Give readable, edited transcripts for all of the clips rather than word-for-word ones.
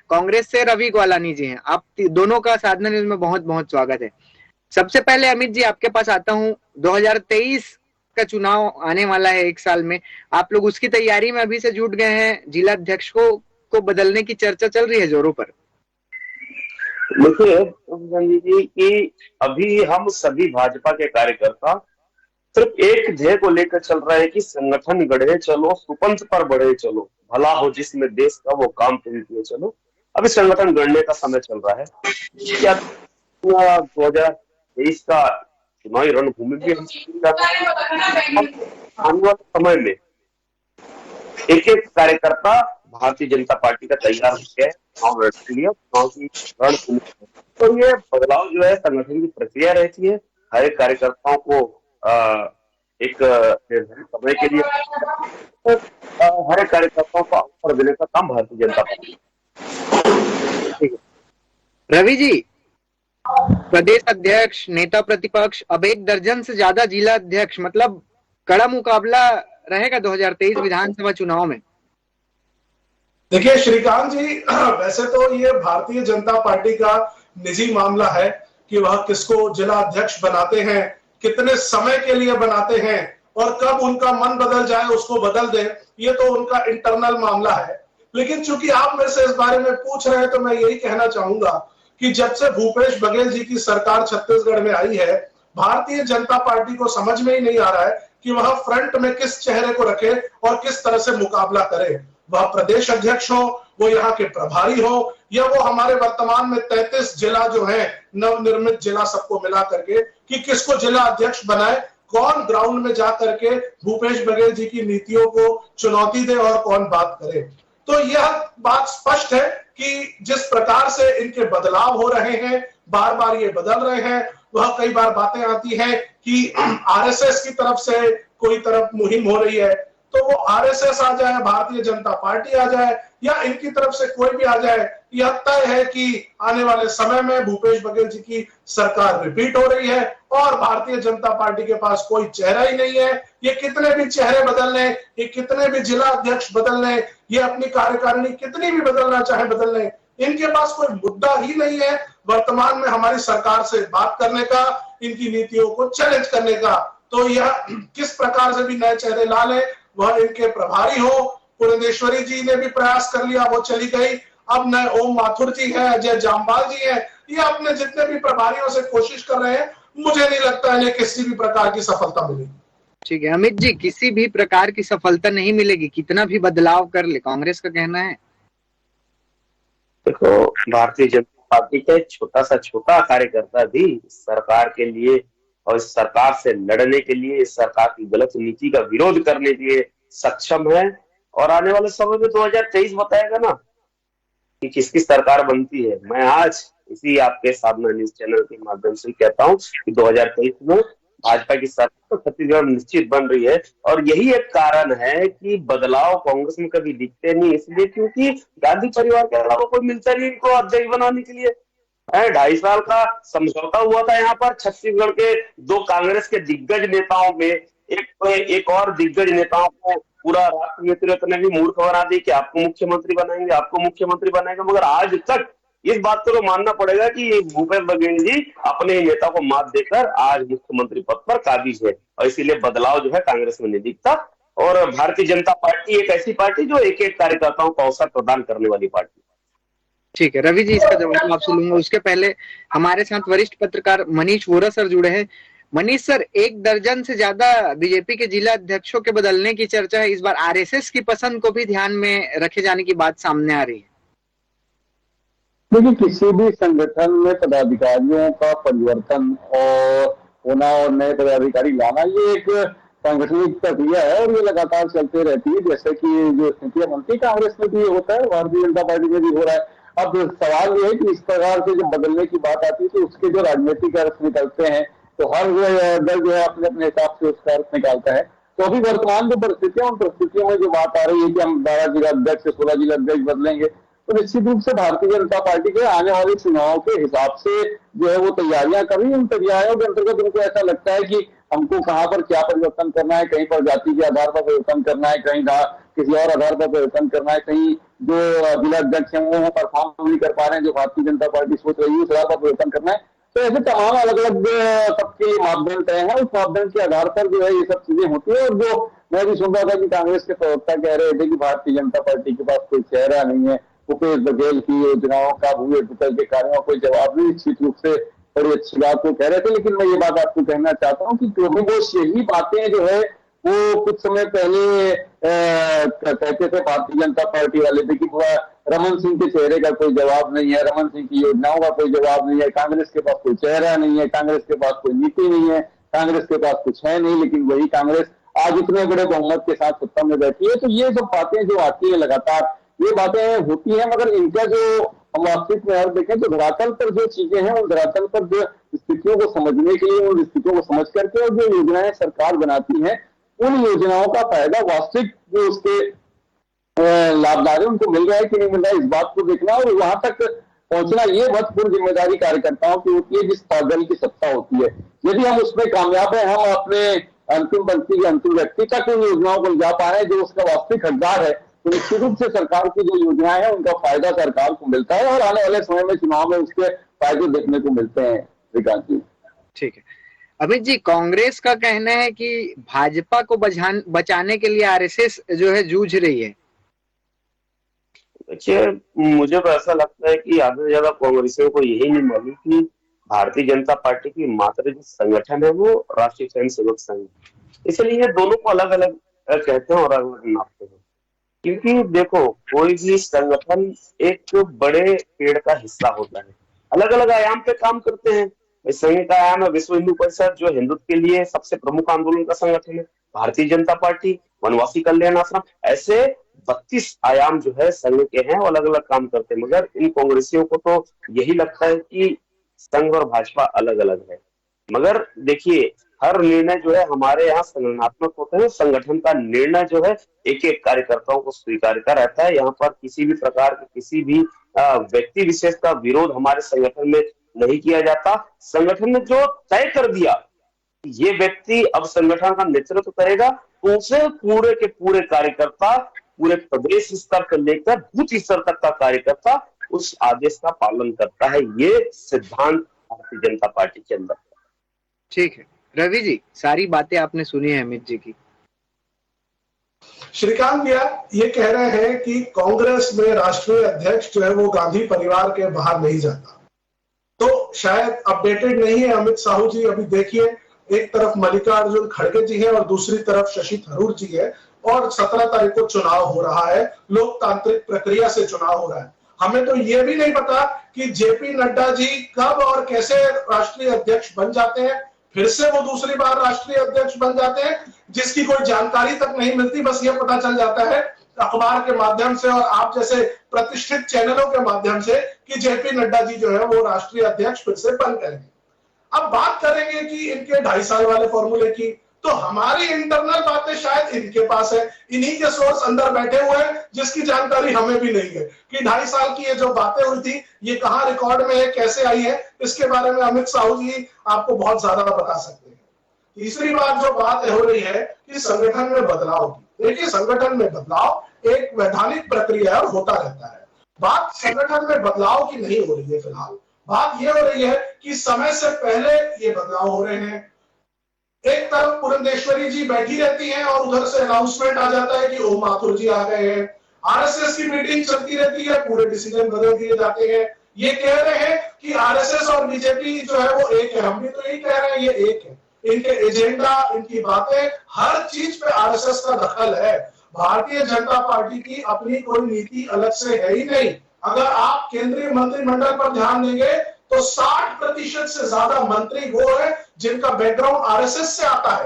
कांग्रेस से रवि ग्वालानी जी हैं। आप दोनों का साधना न्यूज में बहुत बहुत स्वागत है। सबसे पहले अमित जी आपके पास आता हूँ, 2023 का चुनाव आने वाला है 1 साल में, आप लोग उसकी तैयारी में अभी से जुट गए हैं। जिला अध्यक्ष को बदलने की चर्चा चल रही है जोरों पर। देखिए संजय जी कि अभी हम सभी भाजपा के कार्यकर्ता सिर्फ एक ध्येय को लेकर चल रहा है कि संगठन गढ़े चलो, सुपंथ पर बढ़े चलो, भला हो जिसमें देश का वो काम तुम किए चलो। अभी संगठन गढ़ने का समय चल रहा है। क्या 2023 का चुनावी रणभूमि भी हम आने वाले समय में एक एक कार्यकर्ता भारतीय जनता पार्टी का तैयार हो गया है चुनाव लड़ने के लिए, चुनाव की रणभूमि। तो ये बदलाव जो है संगठन की प्रक्रिया रहती है। हर एक कार्यकर्ताओं को एक निर्धारित समय के लिए हर एक कार्यकर्ताओं को अवसर देने का काम भारतीय जनता पार्टी। रवि जी, प्रदेश अध्यक्ष, नेता प्रतिपक्ष, अब 1 दर्जन से ज्यादा जिला अध्यक्ष, मतलब कड़ा मुकाबला रहेगा 2023 विधानसभा चुनाव में। देखिए श्रीकांत जी, वैसे तो ये भारतीय जनता पार्टी का निजी मामला है कि वह किसको जिला अध्यक्ष बनाते हैं, कितने समय के लिए बनाते हैं और कब उनका मन बदल जाए उसको बदल दे, ये तो उनका इंटरनल मामला है। लेकिन चूंकि आप मेरे से इस बारे में पूछ रहे हैं तो मैं यही कहना चाहूंगा कि जब से भूपेश बघेल जी की सरकार छत्तीसगढ़ में आई है, भारतीय जनता पार्टी को समझ में ही नहीं आ रहा है कि वह फ्रंट में किस चेहरे को रखे और किस तरह से मुकाबला करे। वह प्रदेश अध्यक्ष हो, वो यहाँ के प्रभारी हो, या वो हमारे वर्तमान में 33 जिला जो है नवनिर्मित जिला सबको मिला करके कि किसको जिला अध्यक्ष बनाए, कौन ग्राउंड में जा करके भूपेश बघेल जी की नीतियों को चुनौती दे और कौन बात करे। तो यह बात स्पष्ट है कि जिस प्रकार से इनके बदलाव हो रहे हैं, बार बार ये बदल रहे हैं। वह कई बार बातें आती हैं कि आरएसएस की तरफ से कोई तरफ मुहिम हो रही है, तो वो आरएसएस आ जाए, भारतीय जनता पार्टी आ जाए या इनकी तरफ से कोई भी आ जाए, यह तय है कि आने वाले समय में भूपेश बघेल जी की सरकार रिपीट हो रही है और भारतीय जनता पार्टी के पास कोई चेहरा ही नहीं है। ये कितने भी चेहरे बदल लें, ये कितने भी जिला अध्यक्ष बदल लें, ये अपनी कार्यकारिणी कितनी भी बदलना चाहे बदल लें, इनके पास कोई मुद्दा ही नहीं है वर्तमान में हमारी सरकार से बात करने का, इनकी नीतियों को चैलेंज करने का। तो यह किस प्रकार से भी नए चेहरे ला ले, वह इनके प्रभारी हो। पुरंदेश्वरी जी ने भी प्रयास कर लिया, वो चली गई। अब नए ओम माथुर जी हैं, अजय जामवाल जी हैं, ये अपने जितने भी प्रभारियों से कोशिश कर रहे हैं, मुझे नहीं लगता इन्हें किसी भी प्रकार की सफलता मिलेगी। ठीक है अमित जी, किसी भी प्रकार की सफलता नहीं मिलेगी कितना भी बदलाव कर ले, कांग्रेस का कहना है। देखो, भारतीय जनता पार्टी के छोटा सा छोटा कार्यकर्ता भी सरकार के लिए और इस सरकार से लड़ने के लिए, इस सरकार की गलत नीति का विरोध करने के लिए सक्षम है। और आने वाले समय में 2023 बताएगा ना कि किसकी सरकार बनती है। मैं आज इसी आपके साधना न्यूज चैनल के माध्यम से कहता हूं कि 2023 में भाजपा की सरकार तो छत्तीसगढ़ निश्चित बन रही है। और यही एक कारण है कि बदलाव कांग्रेस में कभी दिखते नहीं, इसलिए क्योंकि गांधी परिवार के अलावा कोई मिलता नहीं इनको अध्यक्ष बनाने के लिए। 2.5 साल का समझौता हुआ था यहाँ पर छत्तीसगढ़ के 2 कांग्रेस के दिग्गज नेताओं में, एक और दिग्गज नेताओं को पूरा राष्ट्र नेतृत्व ने भी मूर्ख बना दी कि आपको मुख्यमंत्री बनाएंगे, आपको मुख्यमंत्री बनाएंगे। मगर आज तक इस बात को तो मानना पड़ेगा कि भूपेश बघेल जी अपने ही नेता को मात देकर आज मुख्यमंत्री पद पर काबिज है। और इसीलिए बदलाव जो है कांग्रेस में नहीं दिखता। और भारतीय जनता पार्टी एक ऐसी पार्टी जो एक एक कार्यकर्ताओं को अवसर प्रदान करने वाली पार्टी। ठीक है रवि जी, इसका जवाब आपसे लूंगा। उसके पहले हमारे साथ वरिष्ठ पत्रकार मनीष वोरा सर जुड़े हैं। मनीष सर, 1 दर्जन से ज्यादा बीजेपी के जिला अध्यक्षों के बदलने की चर्चा है। इस बार आरएसएस की पसंद को भी ध्यान में रखे जाने की बात सामने आ रही है। देखिए, किसी भी संगठन में पदाधिकारियों का परिवर्तन और होना और नए पदाधिकारी लाना, ये एक सांगठनिक प्रक्रिया है और ये लगातार चलते रहती है। जैसे कि जो स्थितियां बनती कांग्रेस में भी होता है, भारतीय जनता पार्टी में भी हो रहा है। अब सवाल ये है कि इस प्रकार से जब बदलने की बात आती है तो उसके जो राजनीतिक अर्थ निकलते हैं, तो हर दल जो है अपने अपने हिसाब से उसका अर्थ निकालता है। तो अभी वर्तमान जो परिस्थितियां, उन परिस्थितियों में जो बात आ रही है कि हम 12 जिला अध्यक्ष से 16 जिला अध्यक्ष बदलेंगे, तो निश्चित रूप से भारतीय जनता पार्टी के आने वाले चुनाव के हिसाब से जो है वो तैयारियां करी। उन तैयारियों के अंतर्गत उनको ऐसा लगता है कि हमको कहाँ पर क्या परिवर्तन करना है, कहीं पर जाति के आधार पर परिवर्तन करना है, कहीं किसी और आधार पर परिवर्तन करना है, कहीं जो जिला अध्यक्ष हैं वो परफॉर्म नहीं कर पा रहे हैं जो भारतीय जनता पार्टी सोच रही है उस आधार पर परिवर्तन करना है। तो ऐसे तमाम अलग अलग सबके मापदंड तय है, उस मापदंड के आधार पर जो है ये सब चीजें होती है। और जो मैं भी सुन रहा था कि कांग्रेस के प्रवक्ता कह रहे थे कि भारतीय जनता पार्टी के पास कोई चेहरा नहीं है, भूपेश बघेल की योजनाओं का, भूमि के कार्यों का कोई जवाब नहीं, निश्चित रूप से बड़ी अच्छी बात वो कह रहे थे। लेकिन मैं ये बात आपको कहना चाहता हूँ कि क्योंकि वो यही बातें जो है वो कुछ समय पहले कहते थे भारतीय जनता पार्टी वाले थे कि रमन सिंह के चेहरे का कोई जवाब नहीं है, रमन सिंह की योजनाओं का कोई जवाब नहीं है, कांग्रेस के पास कोई चेहरा नहीं है, कांग्रेस के पास कोई नीति नहीं है, कांग्रेस के पास कुछ है नहीं। लेकिन वही कांग्रेस आज इतने बड़े बहुमत के साथ सत्ता में बैठी है। तो ये सब बातें जो आती है लगातार ये बातें होती हैं, मगर इनका जो हम वास्तविक में और देखें तो धरातल पर जो चीजें हैं उन धरातल पर जो स्थितियों को समझने के लिए, उन स्थितियों को समझ करके और जो योजनाएं सरकार बनाती है उन योजनाओं का फायदा वास्तविक जो उसके लाभदारी उनको मिल रहा है कि नहीं मिल रहा है, इस बात को देखना और वहां तक पहुंचना ये महत्वपूर्ण जिम्मेदारी कार्यकर्ताओं की होती है जिस दल की सत्ता होती है। यदि हम उसमें कामयाब है, हम अपने अंतिम पंक्ति के अंतिम व्यक्ति तक उन योजनाओं को जा पा रहे हैं जो उसका वास्तविक हकदार है, तो निश्चित रूप से सरकार की जो योजनाएं हैं उनका फायदा सरकार को मिलता है और आने वाले समय में चुनाव में उसके फायदे देखने को मिलते हैं। श्रीकांत जी ठीक है। अमित जी, कांग्रेस का कहना है कि भाजपा को बचाने के लिए आरएसएस जो है जूझ रही है। देखिए, मुझे तो ऐसा लगता है कि आधे से ज्यादा कांग्रेसियों को यही नहीं मालूम कि भारतीय जनता पार्टी की मात्र जो संगठन है वो राष्ट्रीय स्वयं सेवक संघ, इसलिए ये दोनों को अलग अलग कहते हैं और अलग अलग नापते हैं। क्योंकि देखो, कोई भी संगठन एक बड़े पेड़ का हिस्सा होता है, अलग अलग आयाम पे काम करते हैं। संघ का आयाम है विश्व हिंदू परिषद जो हिंदुत्व के लिए सबसे प्रमुख आंदोलन का संगठन है, भारतीय जनता पार्टी, वनवासी कल्याण आश्रम, ऐसे 32 आयाम जो है संघ के हैं और अलग अलग काम करते हैं। मगर इन कांग्रेसियों को तो यही लगता है कि संघ और भाजपा अलग अलग है। मगर देखिए, हर निर्णय जो है हमारे यहाँ संगठनात्मक होते हैं, संगठन का निर्णय जो है एक एक कार्यकर्ताओं को स्वीकार्यता रहता है। यहाँ पर किसी भी प्रकार के किसी भी व्यक्ति विशेष का विरोध हमारे संगठन में नहीं किया जाता। संगठन ने जो तय कर दिया ये व्यक्ति अब संगठन का नेतृत्व करेगा, तो उसे पूरे के पूरे कार्यकर्ता, पूरे प्रदेश स्तर से लेकर बूथ स्तर तक का कार्यकर्ता उस आदेश का पालन करता है। ये सिद्धांत भारतीय जनता पार्टी के अंदर। ठीक है रवि जी, सारी बातें आपने सुनी है अमित जी की। श्रीकांत भैया ये कह रहे हैं कि कांग्रेस में राष्ट्रीय अध्यक्ष जो है वो गांधी परिवार के बाहर नहीं जाता, तो शायद अपडेटेड नहीं है अमित साहू जी। अभी देखिए, एक तरफ मल्लिकार्जुन खड़गे जी है और दूसरी तरफ शशि थरूर जी है और 17 तारीख को चुनाव हो रहा है, लोकतांत्रिक प्रक्रिया से चुनाव हो रहा है। हमें तो ये भी नहीं पता कि जेपी नड्डा जी कब और कैसे राष्ट्रीय अध्यक्ष बन जाते हैं, फिर से वो दूसरी बार राष्ट्रीय अध्यक्ष बन जाते हैं, जिसकी कोई जानकारी तक नहीं मिलती। बस ये पता चल जाता है अखबार के माध्यम से और आप जैसे प्रतिष्ठित चैनलों के माध्यम से कि जेपी नड्डा जी जो है वो राष्ट्रीय अध्यक्ष फिर से बन करेंगे। अब बात करेंगे कि इनके 2.5 साल वाले फॉर्मूले की, तो हमारी इंटरनल बातें शायद इनके पास है, इन्हीं के सोर्स अंदर बैठे हुए हैं जिसकी जानकारी हमें भी नहीं है कि 2.5 साल की ये जो बातें हुई थी ये कहाँ रिकॉर्ड में है, कैसे आई है, इसके बारे में अमित साहू जी आपको बहुत ज्यादा बता सकते हैं। तीसरी बात जो बात हो रही है कि संगठन में बदलाव की, देखिए संगठन में बदलाव एक वैधानिक प्रक्रिया और होता रहता है। बात संगठन में बदलाव की नहीं हो रही है फिलहाल, बात यह हो रही है कि समय से पहले ये बदलाव हो रहे हैं। एक तरफ पुरंदेश्वरी जी बैठी रहती हैं और उधर से अनाउंसमेंट आ जाता है कि ओम माथुर जी आ गए हैं। आरएसएस की मीटिंग चलती रहती है, पूरे डिसीजन बदल दिए जाते हैं। ये कह रहे हैं कि आरएसएस और बीजेपी जो है वो एक है, हम भी तो यही कह रहे हैं ये एक है। इनके एजेंडा, इनकी बातें, हर चीज पे आरएसएस का दखल है। भारतीय जनता पार्टी की अपनी कोई नीति अलग से है ही नहीं। अगर आप केंद्रीय मंत्रिमंडल पर ध्यान देंगे तो 60% से ज्यादा मंत्री वो है जिनका बैकग्राउंड आरएसएस से आता है,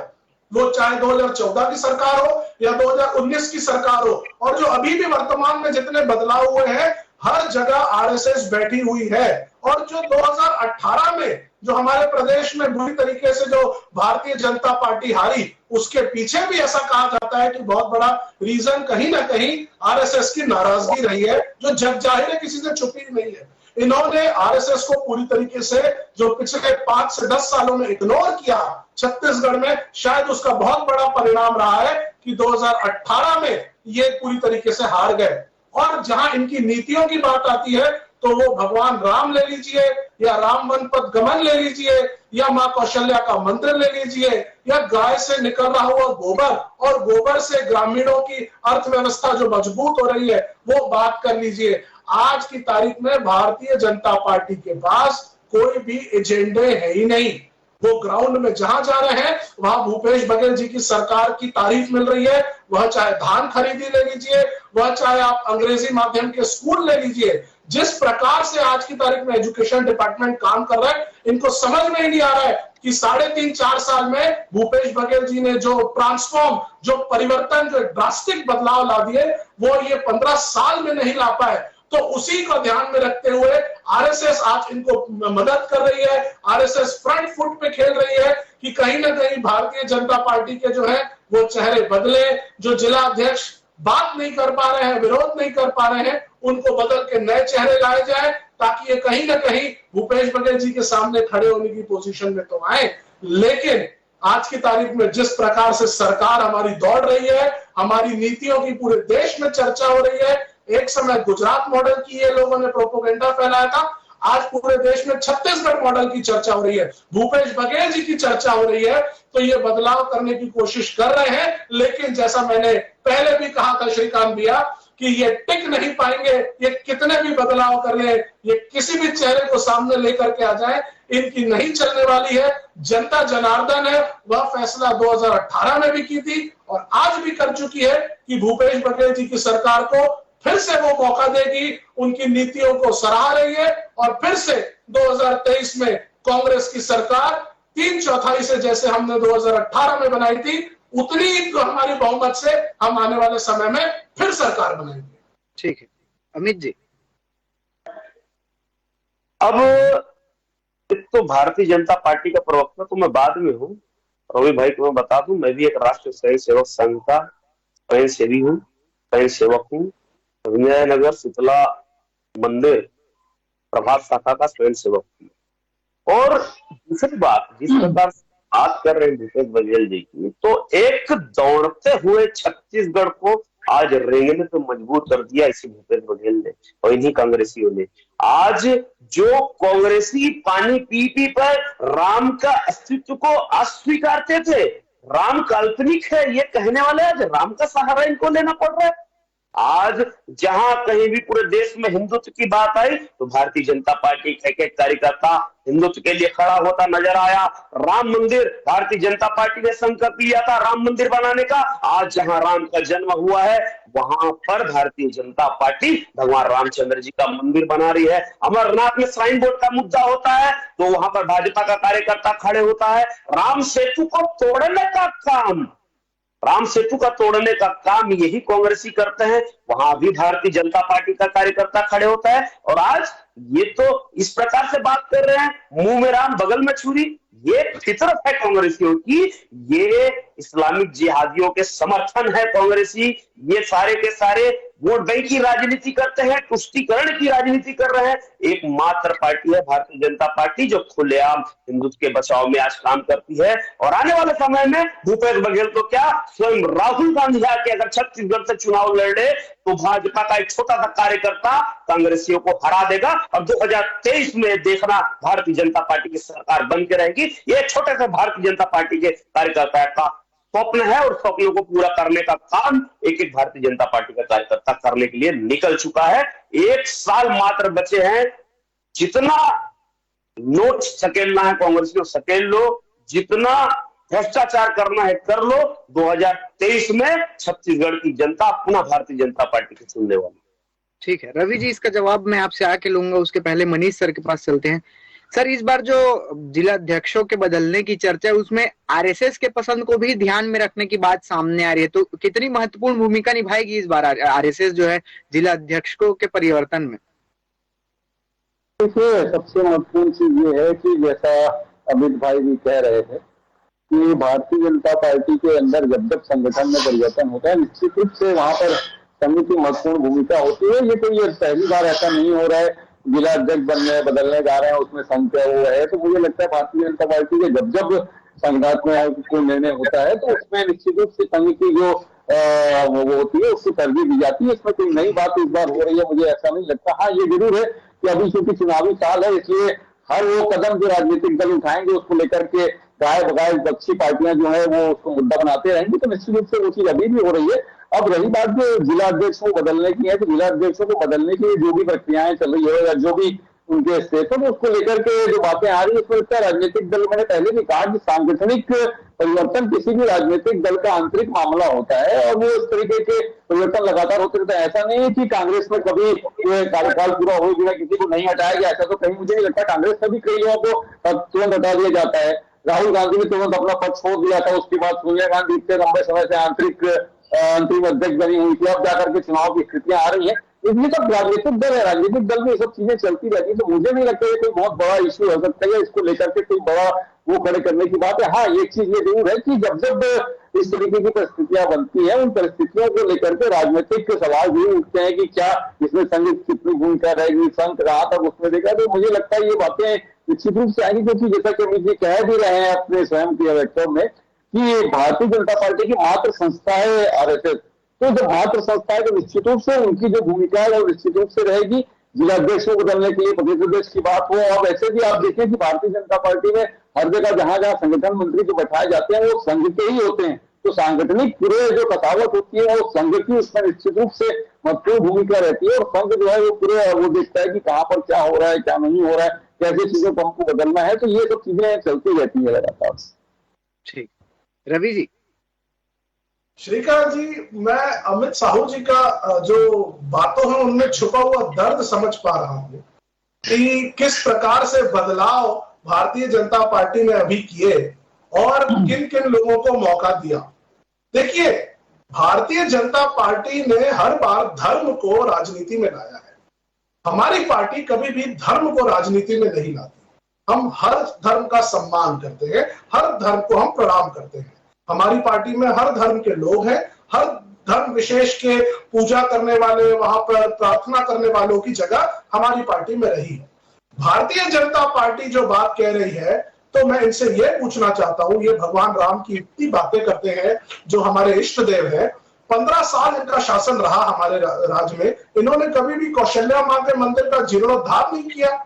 वो चाहे 2014 की सरकार हो या 2019 की सरकार हो। और जो अभी भी वर्तमान में जितने बदलाव हुए हैं हर जगह आरएसएस बैठी हुई है। और जो 2018 में जो हमारे प्रदेश में बुरी तरीके से जो भारतीय जनता पार्टी हारी, उसके पीछे भी ऐसा कहा जाता है कि बहुत बड़ा रीजन कहीं ना कहीं आरएसएस की नाराजगी रही है, जो जग जाहिर है, किसी से छुपी नहीं है। इन्होंने आरएसएस को पूरी तरीके से जो पिछले 5 से 10 सालों में इग्नोर किया छत्तीसगढ़ में, शायद उसका बहुत बड़ा परिणाम रहा है कि 2018 में ये पूरी तरीके से हार गए। और जहां इनकी नीतियों की बात आती है तो वो भगवान राम ले लीजिए, या राम वन पथ गमन ले लीजिए, या मां कौशल्या का मंत्र ले लीजिए, या गाय से निकल रहा हुआ गोबर और गोबर से ग्रामीणों की अर्थव्यवस्था जो मजबूत हो रही है वो बात कर लीजिए। आज की तारीख में भारतीय जनता पार्टी के पास कोई भी एजेंडे है ही नहीं। वो ग्राउंड में जहां जा रहे हैं वहां भूपेश बघेल जी की सरकार की तारीफ मिल रही है। वह चाहे धान खरीदी ले लीजिए, वह चाहे आप अंग्रेजी माध्यम के स्कूल ले लीजिए, जिस प्रकार से आज की तारीख में एजुकेशन डिपार्टमेंट काम कर रहा है, इनको समझ में ही नहीं आ रहा है कि 3.5-4 साल में भूपेश बघेल जी ने जो ट्रांसफॉर्म, जो परिवर्तन, जो ड्रास्टिक बदलाव ला दिए वो ये 15 साल में नहीं ला पाए। तो उसी को ध्यान में रखते हुए आरएसएस आज इनको मदद कर रही है, आरएसएस फ्रंट फुट पे खेल रही है कि कहीं ना कहीं भारतीय जनता पार्टी के जो है वो चेहरे बदले, जो जिला अध्यक्ष बात नहीं कर पा रहे हैं, विरोध नहीं कर पा रहे हैं, उनको बदल के नए चेहरे लाए जाए ताकि ये कहीं ना कहीं भूपेश बघेल जी के सामने खड़े होने की पोजीशन में तो आए। लेकिन आज की तारीख में जिस प्रकार से सरकार हमारी दौड़ रही है, हमारी नीतियों की पूरे देश में चर्चा हो रही है। एक समय गुजरात मॉडल की ये लोगों ने प्रोपोगेंडा फैलाया था, आज पूरे देश में छत्तीसगढ़ मॉडल की चर्चा हो रही है, भूपेश बघेल जी की चर्चा हो रही है। तो ये बदलाव करने की कोशिश कर रहे हैं, लेकिन जैसा मैंने पहले भी कहा था श्रीकांत भैया कि ये टिक नहीं पाएंगे। ये कितने भी बदलाव कर ले, ये किसी भी चेहरे को सामने लेकर के आ जाए, इनकी नहीं चलने वाली है। जनता जनार्दन है, वह फैसला 2018 में भी की थी और आज भी कर चुकी है कि भूपेश बघेल जी की सरकार को फिर से वो मौका देगी। उनकी नीतियों को सराह रही है और फिर से 2023 में कांग्रेस की सरकार 3/4 से जैसे हमने 2018 में बनाई थी उतनी हमारी बहुमत से हम आने वाले समय में फिर सरकार बनाएंगे। ठीक है अमित जी। अब एक तो भारतीय जनता पार्टी का प्रवक्ता तो मैं बाद में हूँ, रवि भाई को मैं बता दूं, मैं भी एक राष्ट्रीय स्वयं सेवक संघ का स्वयं सेवी हूँ, स्वयं सेवक हूँ। विजय नगर शीतला मंदिर प्रभात शाखा का स्वयं सेवक हूँ। और दूसरी बात, जिस प्रकार बात कर रहे हैं भूपेश बघेल जी की, तो एक दौड़ते हुए छत्तीसगढ़ को आज रेंगने पे मजबूर कर दिया इसी भूपेश बघेल ने और इन्हीं कांग्रेसियों ने। आज जो कांग्रेसी पानी पी पी पर राम का अस्तित्व को अस्वीकारते थे, राम काल्पनिक है ये कहने वाले आज राम का सहारा इनको लेना पड़ रहा है। आज जहां कहीं भी पूरे देश में हिंदुत्व की बात आई तो भारतीय जनता पार्टी के एक कार्यकर्ता हिंदुत्व के लिए खड़ा होता नजर आया। राम मंदिर, भारतीय जनता पार्टी ने संकल्प लिया था राम मंदिर बनाने का। आज जहां राम का जन्म हुआ है वहां पर भारतीय जनता पार्टी भगवान रामचंद्र जी का मंदिर बना रही है। अमरनाथ में श्राइन बोर्ड का मुद्दा होता है तो वहां पर भाजपा का कार्यकर्ता खड़े होता है। राम सेतु को तोड़ने का काम, राम सेतु का तोड़ने का काम यही कांग्रेसी करते हैं, वहां भी भारतीय जनता पार्टी का कार्यकर्ता खड़े होता है। और आज ये तो इस प्रकार से बात कर रहे हैं, मुंह में राम बगल में छुरी। ये फितरत है कांग्रेसियों की, ये इस्लामिक जिहादियों के समर्थन है कांग्रेसी। ये सारे के सारे वोट बैंक की राजनीति करते हैं, तुष्टीकरण की राजनीति कर रहे हैं। एकमात्र पार्टी है भारतीय जनता पार्टी जो खुलेआम हिंदुत्व के बचाव में आज काम करती है। और आने वाले समय में भूपेश बघेल तो क्या, स्वयं राहुल गांधी आके अगर छत्तीसगढ़ से चुनाव लड़े तो भाजपा का एक छोटा सा कार्यकर्ता कांग्रेसियों को हरा देगा और 2023 में देखना भारतीय जनता पार्टी की सरकार बन के रहेगी। ये छोटे से भारतीय जनता पार्टी के कार्यकर्ता का स्वप्न है और स्वप्नों को पूरा करने का काम एक एक भारतीय जनता पार्टी का कार्यकर्ता करने के लिए निकल चुका है। 1 साल मात्र बचे हैं, जितना नोट सकेलना है कांग्रेस को सकेल लो, जितना भ्रष्टाचार करना है कर लो। 2023 में छत्तीसगढ़ की जनता पुनः भारतीय जनता पार्टी को चुनने वाली। ठीक है रवि जी, इसका जवाब मैं आपसे आके लूंगा, उसके पहले मनीष सर के पास चलते हैं। सर, इस बार जो जिला अध्यक्षों के बदलने की चर्चा है उसमें आरएसएस के पसंद को भी ध्यान में रखने की बात सामने आ रही है, तो कितनी महत्वपूर्ण भूमिका निभाएगी इस बार आरएसएस जो है जिला अध्यक्षों के परिवर्तन में? देखिए, सबसे महत्वपूर्ण चीज ये है कि जैसा अमित भाई भी कह रहे थे कि भारतीय जनता पार्टी के अंदर जब जब संगठन में परिवर्तन होता है निश्चित रूप से वहां पर संघ की महत्वपूर्ण भूमिका होती है। ये कोई पहली बार ऐसा नहीं हो रहा है, जिला अध्यक्ष बदलने जा रहे हैं उसमें संघ क्या हुआ है। तो मुझे लगता है भारतीय जनता पार्टी के जब जब संघात्मक कोई निर्णय होता है तो उसमें निश्चित रूप से संघ की जो वो होती है, उसको तरजीह दी जाती है। इसमें कोई नई बात इस बार हो रही है मुझे ऐसा नहीं लगता। हाँ, ये जरूर है कि अभी चूंकि चुनावी साल है, इसलिए हर वो कदम जो राजनीतिक दल उठाएंगे उसको लेकर के गाय बगाए विपक्षी पार्टियां जो है वो उसको मुद्दा बनाते रहेंगी, तो निश्चित रूप से वो चीज अभी भी हो रही है। अब रही बात जो जिला अध्यक्षों को बदलने की है, तो जिला अध्यक्षों को बदलने की जो भी प्रक्रियाएं चल रही है या जो भी उनके स्टेट है, उसको लेकर के जो बातें आ रही है, उसमें लगता है राजनीतिक दल, मैंने पहले भी कहा कि सांगठनिक परिवर्तन किसी भी राजनीतिक दल का आंतरिक मामला होता है और वो इस तरीके के परिवर्तन लगातार होते रहते हैं। ऐसा नहीं है कि कांग्रेस में कभी कार्यकाल पूरा हो गया किसी को नहीं हटाया गया, ऐसा तो कहीं मुझे नहीं लगता। कांग्रेस में भी कई लोगों को तुरंत हटा दिया जाता है। राहुल गांधी ने तुरंत अपना पद छोड़ दिया था, उसके बाद सोनिया गांधी इतने लंबे समय से अंतरिम अध्यक्ष बनी हुई थी, अब जाकर के चुनाव की स्थितियां आ रही है। इसलिए तो राजनीतिक दल है, राजनीतिक दल में ये सब चीजें चलती रहती है, तो मुझे नहीं लगता ये कोई बहुत बड़ा इश्यू हो सकता है, इसको लेकर के कोई बड़ा वो खड़े करने की बात है। हाँ, एक चीज ये जरूर है कि जब जब इस तरीके की परिस्थितियां बनती है, उन परिस्थितियों को लेकर के राजनीतिक सवाल जरूर उठते हैं कि क्या इसमें संघ कितनी भूमिका रहेगी, संघ कहाँ तक उसमें देगा। तो मुझे लगता है ये बातें निश्चित रूप से आएंगी, क्योंकि जैसा कि अमित जी कह भी रहे हैं अपने स्वयं के वक्तव्य में कि भारतीय जनता पार्टी की मात्र संस्था है आरएसएस। तो जब मात्र संस्था है तो निश्चित रूप से उनकी जो भूमिका है वो निश्चित रूप से रहेगी। जिला अध्यक्ष को बदलने के लिए प्रदेश अध्यक्ष की बात हो, अब ऐसे भी आप देखें कि भारतीय जनता पार्टी में हर जगह जहां जहां संगठन मंत्री जो बैठाए जाते हैं वो संघ के ही होते हैं, तो सांगठनिक पूरे जो कसावट होती है वो संघ की उसमें निश्चित रूप से महत्वपूर्ण भूमिका रहती है। और संघ जो है वो पूरे वो देखता है कि कहाँ पर क्या हो रहा है, क्या नहीं हो रहा है, कैसे चीजों को हमको बदलना है। तो ये सब चीजें चलती रहती है लगातार। ठीक, रवि जी। श्रीकांत जी, मैं अमित साहू जी का जो बातों है उनमें छुपा हुआ दर्द समझ पा रहा हूं कि किस प्रकार से बदलाव भारतीय जनता पार्टी ने अभी किए और किन किन लोगों को मौका दिया। देखिए, भारतीय जनता पार्टी ने हर बार धर्म को राजनीति में लाया है। हमारी पार्टी कभी भी धर्म को राजनीति में नहीं लाती। हम हर धर्म का सम्मान करते हैं, हर धर्म को हम प्रणाम करते हैं। हमारी पार्टी में हर धर्म के लोग हैं, हर धर्म विशेष के पूजा करने वाले, वहां पर प्रार्थना करने वालों की जगह हमारी पार्टी में रही। भारतीय जनता पार्टी जो बात कह रही है, तो मैं इनसे ये पूछना चाहता हूं, ये भगवान राम की इतनी बातें करते हैं जो हमारे इष्ट देव है, 15 साल इनका शासन रहा हमारे राज्य में, इन्होंने कभी भी कौशल्या मां के मंदिर का जीर्णोद्धार नहीं किया।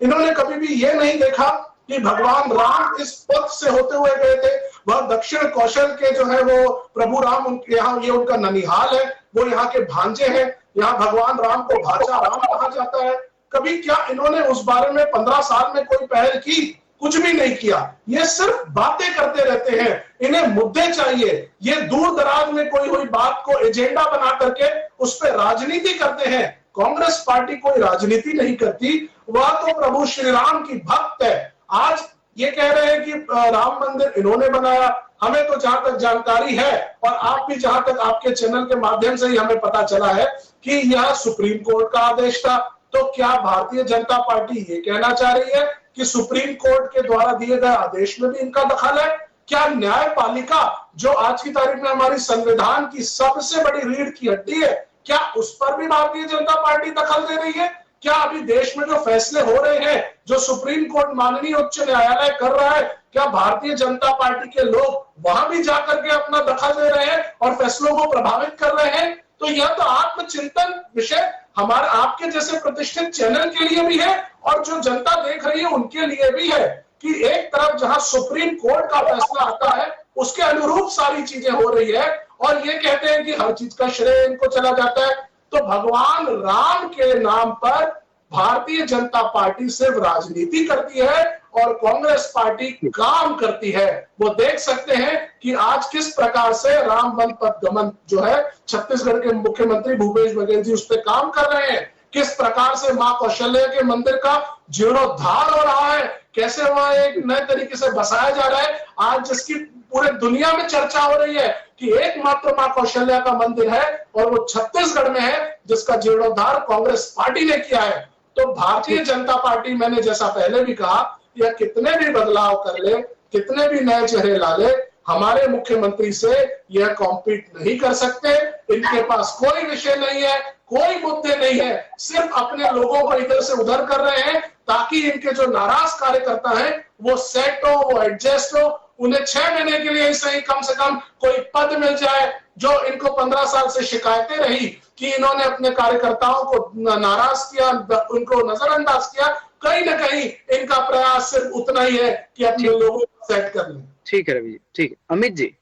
इन्होंने कभी भी ये नहीं देखा कि भगवान राम इस पथ से होते हुए गए थे, वह दक्षिण कौशल के जो है वो प्रभु राम, यहाँ ये उनका ननिहाल है, वो यहाँ के भांजे हैं, यहाँ भगवान राम को भाचा राम कहा जाता है। कभी क्या इन्होंने उस बारे में 15 साल में कोई पहल की? कुछ भी नहीं किया। ये सिर्फ बातें करते रहते हैं, इन्हें मुद्दे चाहिए। ये दूर दराज में कोई हुई बात को एजेंडा बना करके उस पर राजनीति करते हैं। कांग्रेस पार्टी कोई राजनीति नहीं करती, वह तो प्रभु श्री राम की भक्त है। आज ये कह रहे हैं कि राम मंदिर इन्होंने बनाया। हमें तो जहां तक जानकारी है, और आप भी जहां तक आपके चैनल के माध्यम से ही हमें पता चला है कि यह सुप्रीम कोर्ट का आदेश था। तो क्या भारतीय जनता पार्टी ये कहना चाह रही है कि सुप्रीम कोर्ट के द्वारा दिए गए आदेश में भी इनका दखल है? क्या न्यायपालिका, जो आज की तारीख में हमारी संविधान की सबसे बड़ी रीढ़ की हड्डी है, क्या उस पर भी भारतीय जनता पार्टी दखल दे रही है? क्या अभी देश में जो फैसले हो रहे हैं, जो सुप्रीम कोर्ट माननीय उच्च न्यायालय कर रहा है, क्या भारतीय जनता पार्टी के लोग वहां भी जाकर के अपना दखल दे रहे हैं और फैसलों को प्रभावित कर रहे हैं? तो यह तो आत्मचिंतन विषय हमारे आपके जैसे प्रतिष्ठित चैनल के लिए भी है और जो जनता देख रही है उनके लिए भी है कि एक तरफ जहां सुप्रीम कोर्ट का फैसला आता है उसके अनुरूप सारी चीजें हो रही है, और ये कहते हैं कि हर चीज का श्रेय इनको चला जाता है। तो भगवान राम के नाम पर भारतीय जनता पार्टी सिर्फ राजनीति करती है और कांग्रेस पार्टी काम करती है। वो देख सकते हैं कि आज किस प्रकार से राम वन पथ गमन जो है छत्तीसगढ़ के मुख्यमंत्री भूपेश बघेल जी उस पर काम कर रहे हैं, किस प्रकार से मां कौशल्या के मंदिर का जीर्णोद्धार हो रहा है, कैसे वहां एक नए तरीके से बसाया जा रहा है। आज जिसकी पूरे दुनिया में चर्चा हो रही है कि एकमात्र मां कौशल्या का मंदिर है और वो छत्तीसगढ़ में है, जिसका जीर्णोद्धार कांग्रेस पार्टी ने किया है। तो भारतीय जनता पार्टी, मैंने जैसा पहले भी कहा, यह कितने भी बदलाव कर ले, कितने भी नए चेहरे ला ले, हमारे मुख्यमंत्री से यह कॉम्पीट नहीं कर सकते। इनके पास कोई विषय नहीं है, कोई मुद्दे नहीं है, सिर्फ अपने लोगों को इधर से उधर कर रहे हैं ताकि इनके जो नाराज कार्यकर्ता हैं वो सेट हो, वो एडजस्ट हो, उन्हें 6 महीने के लिए सही कम से कम कोई पद मिल जाए। जो इनको 15 साल से शिकायतें रही कि इन्होंने अपने कार्यकर्ताओं को नाराज किया, उनको नजरअंदाज किया, कहीं ना कहीं इनका प्रयास सिर्फ उतना ही है कि अपने लोगों को सेट कर लें। ठीक है रवि जी, ठीक है। अमित जी।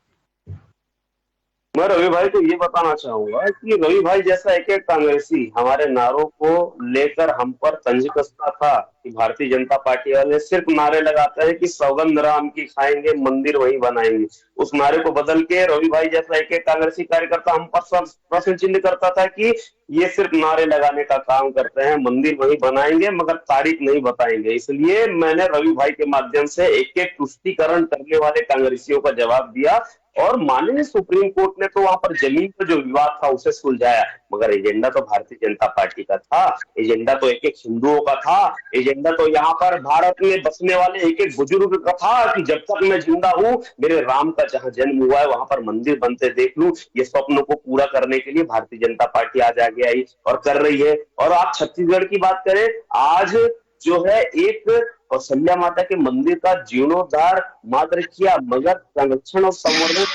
मैं रवि भाई को ये बताना चाहूंगा कि रवि भाई जैसा एक एक कांग्रेसी हमारे नारों को लेकर हम पर तंज कसता था कि भारतीय जनता पार्टी वाले सिर्फ नारे लगाते हैं कि सौगंध राम की खाएंगे, मंदिर वहीं बनाएंगे। उस नारे को बदल के रवि भाई जैसा एक एक कांग्रेसी कार्यकर्ता हम पर प्रश्न चिन्ह करता था कि ये सिर्फ नारे लगाने का काम करते हैं, मंदिर वहीं बनाएंगे मगर तारीख नहीं बताएंगे। इसलिए मैंने रवि भाई के माध्यम से एक एक तुष्टीकरण करने वाले कांग्रेसियों का जवाब दिया और माननीय सुप्रीम कोर्ट ने तो वहां पर जमीन पर जो विवाद था उसे सुलझाया, मगर एजेंडा तो भारतीय जनता पार्टी का था, एजेंडा तो एक एक हिंदुओं का था, एजेंडा तो यहाँ पर भारत में बसने वाले एक एक बुजुर्ग का था कि जब तक मैं जिंदा हूँ मेरे राम का जहां जन्म हुआ है वहां पर मंदिर बनते देख लूं। ये स्वप्नों को पूरा करने के लिए भारतीय जनता पार्टी आज आगे आई और कर रही है। और आप छत्तीसगढ़ की बात करें, आज जो है एक कौशल्या माता के मंदिर का जीर्णोद्धार मात्र किया, मगर संरक्षण और संवर्धन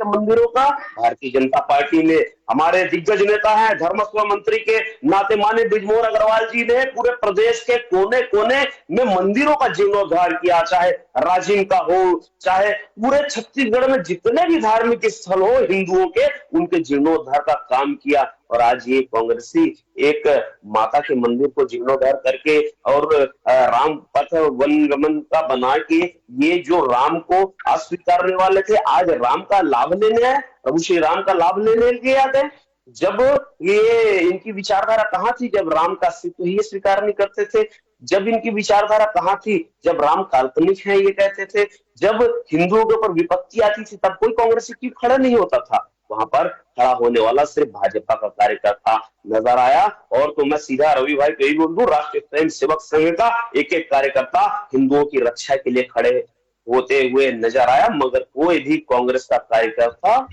मंदिरों का भारतीय जनता पार्टी ने, हमारे दिग्गज नेता हैं धर्मस्व मंत्री के नाते माननीय बृजमोहन अग्रवाल जी ने पूरे प्रदेश के कोने कोने में मंदिरों का जीर्णोद्धार किया, चाहे राजिम का हो, चाहे पूरे छत्तीसगढ़ में जितने भी धार्मिक स्थल हो हिंदुओं के, उनके जीर्णोद्धार का काम किया। और आज ये कांग्रेसी एक माता के मंदिर को जीर्णोद्धार करके और राम पथ वनगमन का बना के ये जो राम को अस्वीकारने वाले थे आज राम का लाभ लेने आए, प्रभु श्री राम का लाभ लेने के आते हैं। जब ये इनकी विचारधारा कहाँ थी जब राम का अस्तित्व ही स्वीकार नहीं करते थे, जब इनकी विचारधारा कहाँ थी जब राम काल्पनिक है ये कहते थे, जब हिंदुओं के ऊपर विपत्ति आती थी तब कोई कांग्रेसी क्यों खड़ा नहीं होता था, वहां पर खड़ा होने वाला सिर्फ भाजपा का कार्यकर्ता नजर आया। और तो मैं सीधा रवि भाई को यही बोल दूं, राष्ट्रीय स्वयं सेवक संघ का एक एक कार्यकर्ता हिंदुओं की रक्षा के लिए खड़े होते हुए नजर आया, मगर कोई भी कांग्रेस का कार्यकर्ता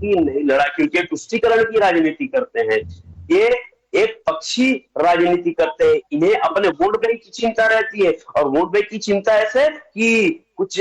नहीं लड़ा, क्योंकि तुष्टीकरण की राजनीति करते हैं, ये एक पक्षी राजनीति करते हैं, इन्हें अपने वोट बैंक की चिंता रहती है। और वोट बैंक की चिंता ऐसे कि कुछ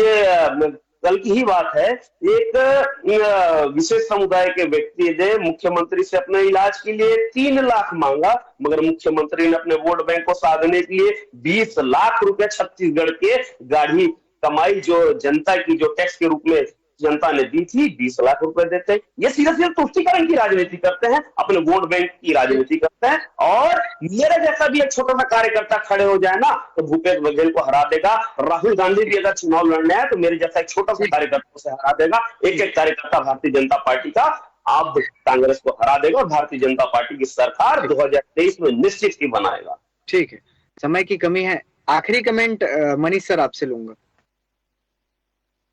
कल की ही बात है, एक विशेष समुदाय के व्यक्ति ने मुख्यमंत्री से अपने इलाज के लिए 3 लाख मांगा, मगर मुख्यमंत्री ने अपने वोट बैंक को साधने के लिए 20 लाख रुपए छत्तीसगढ़ के गाढ़ी कमाई जो जनता की जो टैक्स के रूप में जनता ने दी थी 20 लाख रुपए देते हैं। ये सीधा सीधा तुष्टीकरण की राजनीति करते हैं, अपने वोट बैंक की राजनीति करते हैं। और मेरे जैसा भी एक छोटा सा कार्यकर्ता खड़े हो जाए ना तो भूपेश बघेल को हरा देगा, राहुल गांधी भी अगर चुनाव लड़ने आए तो मेरे जैसा एक छोटा सा कार्यकर्ता से हरा देगा। एक एक कार्यकर्ता भारतीय जनता पार्टी का अब कांग्रेस को हरा देगा और भारतीय जनता पार्टी की सरकार 2023 में निश्चित ही बनाएगा। ठीक है, समय की कमी है, आखिरी कमेंट मनीष सर आपसे लूंगा।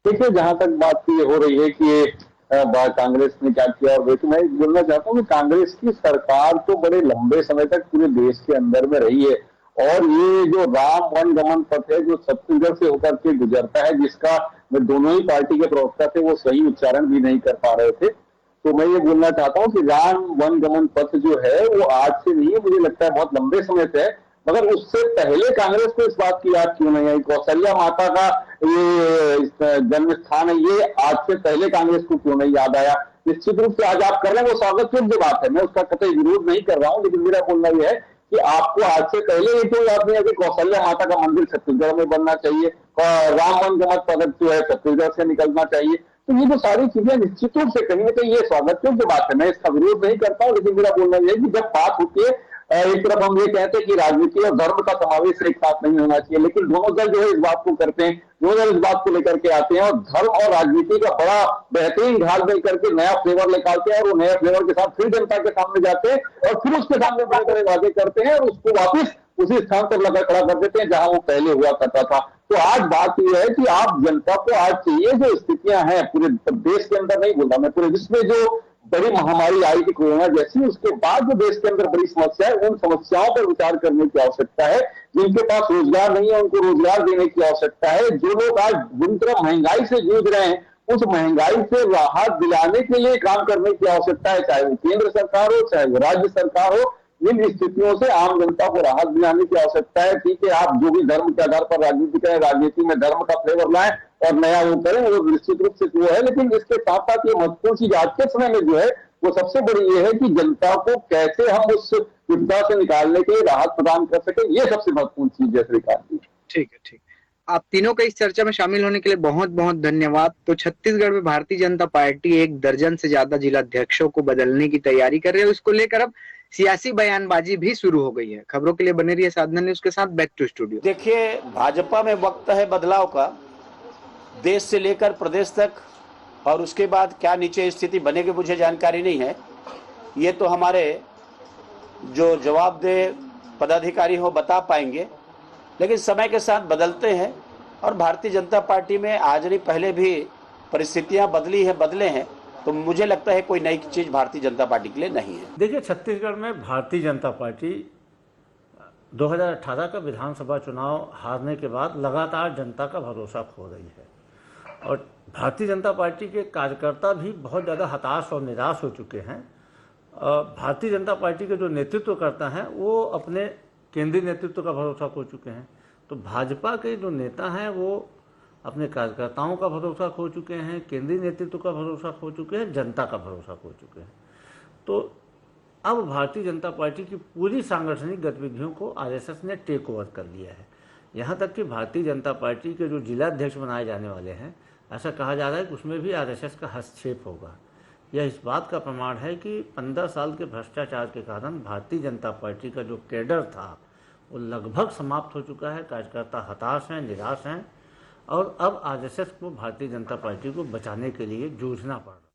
देखिए, जहां तक बात ये हो रही है कि कांग्रेस ने क्या किया, और वैसे मैं बोलना चाहता हूँ कि कांग्रेस की सरकार तो बड़े लंबे समय तक पूरे देश के अंदर में रही है, और ये जो राम वनगमन पथ है जो छत्तीसगढ़ से होकर के गुजरता है, जिसका दोनों ही पार्टी के प्रवक्ता थे वो सही उच्चारण भी नहीं कर पा रहे थे, तो मैं ये बोलना चाहता हूँ कि राम वनगमन पथ जो है वो आज से नहीं है, मुझे लगता है बहुत लंबे समय से है। मगर उससे पहले कांग्रेस को इस बात की याद क्यों नहीं आई? कौशल्या माता का ये जन्म स्थान है, ये आज से पहले कांग्रेस को क्यों नहीं याद आया? निश्चित रूप से आज आप कर रहे हैं वो स्वागत योग्य बात है, मैं उसका कतई विरोध नहीं कर रहा हूँ, लेकिन मेरा बोलना यह है कि आपको आज से पहले ये क्यों याद नहीं है कि कौशल्या माता का मंदिर छत्तीसगढ़ में बनना चाहिए, राम वनगमन पथ जो है छत्तीसगढ़ से निकलना चाहिए। तो ये जो सारी चीजें निश्चित रूप से कहीं ना कहीं ये स्वागत योग्य बात है, मैं इसका विरोध नहीं करता हूँ, लेकिन मेरा बोलना यह है कि जब बात होती है, एक तरफ हम ये कहते हैं कि राजनीति और धर्म का समावेश एक साथ नहीं होना चाहिए, लेकिन दोनों दल जो है इस बात को करते हैं, दोनों दल इस बात को लेकर के आते हैं और धर्म और राजनीति का बड़ा बेहतरीन ढाल दे करके नया फ्लेवर निकालते हैं, और वो नया फ्लेवर के साथ फिर जनता के सामने जाते हैं और फिर उसके सामने बड़े बड़े वादे करते हैं और उसको वापिस उसी स्थान पर लगा खड़ा कर देते हैं जहां वो पहले हुआ करता था। तो आज बात यह है कि आप जनता को आज चाहिए जो स्थितियां हैं पूरे देश के अंदर, नहीं बोल रहा मैं, पूरे विश्व में जो बड़ी महामारी आई थी कोरोना जैसी, उसके बाद जो देश के अंदर बड़ी समस्या है, उन समस्याओं पर विचार करने की आवश्यकता है। जिनके पास रोजगार नहीं है उनको रोजगार देने की आवश्यकता है। जो लोग आज बुरी तरह महंगाई से जूझ रहे हैं उस महंगाई से राहत दिलाने के लिए काम करने की आवश्यकता है, चाहे वो केंद्र सरकार हो चाहे वो राज्य सरकार हो, इन स्थितियों से आम जनता को राहत दिलाने की आवश्यकता है। ठीक है, आप जो भी धर्म के आधार पर राजनीति करें, राजनीति में धर्म का फ्लेवर लाएं और नया वो करें, वो निश्चित रूप से वो है, लेकिन इसके साथ साथ ये महत्वपूर्ण चीज आज के समय में जो है वो सबसे बड़ी ये है कि जनता को कैसे हम उस विपदा से निकालने के लिए राहत प्रदान कर सके, ये सबसे महत्वपूर्ण चीज है श्रीकांत जी। ठीक है, ठीक। आप तीनों का इस चर्चा में शामिल होने के लिए बहुत बहुत धन्यवाद। तो छत्तीसगढ़ में भारतीय जनता पार्टी 1 दर्जन से ज्यादा जिलाध्यक्षों को बदलने की तैयारी कर रही है। इसको लेकर अब सियासी बयानबाजी भी शुरू हो गई है। खबरों के लिए बने रहिए साधना न्यूज के साथ। Back to studio. देखिए, भाजपा में वक्त है बदलाव का, देश से लेकर प्रदेश तक, और उसके बाद क्या नीचे स्थिति बनेगी मुझे जानकारी नहीं है। ये तो हमारे जो जवाबदेह पदाधिकारी हो बता पाएंगे, लेकिन समय के साथ बदलते हैं और भारतीय जनता पार्टी में आज नहीं पहले भी परिस्थितियां बदले हैं, तो मुझे लगता है कोई नई चीज भारतीय जनता पार्टी के लिए नहीं है। देखिए, छत्तीसगढ़ में भारतीय जनता पार्टी 2018 का विधानसभा चुनाव हारने के बाद लगातार जनता का भरोसा खो रही है और भारतीय जनता पार्टी के कार्यकर्ता भी बहुत ज़्यादा हताश और निराश हो चुके हैं। भारतीय जनता पार्टी के जो नेतृत्व करता है वो अपने केंद्रीय नेतृत्व का भरोसा खो चुके हैं। तो भाजपा के जो नेता हैं वो अपने कार्यकर्ताओं का भरोसा खो चुके हैं, केंद्रीय नेतृत्व का भरोसा खो चुके हैं, जनता का भरोसा खो चुके हैं। तो अब भारतीय जनता पार्टी की पूरी सांगठनिक गतिविधियों को आरएसएस ने टेक ओवर कर लिया है। यहाँ तक कि भारतीय जनता पार्टी के जो जिलाध्यक्ष बनाए जाने वाले हैं, ऐसा कहा जा रहा है कि उसमें भी आरएसएस का हस्तक्षेप होगा। यह इस बात का प्रमाण है कि 15 साल के भ्रष्टाचार के कारण भारतीय जनता पार्टी का जो कैडर था वो लगभग समाप्त हो चुका है। कार्यकर्ता हताश हैं, निराश हैं और अब आरएसएस को भारतीय जनता पार्टी को बचाने के लिए जूझना पड़ रहा है।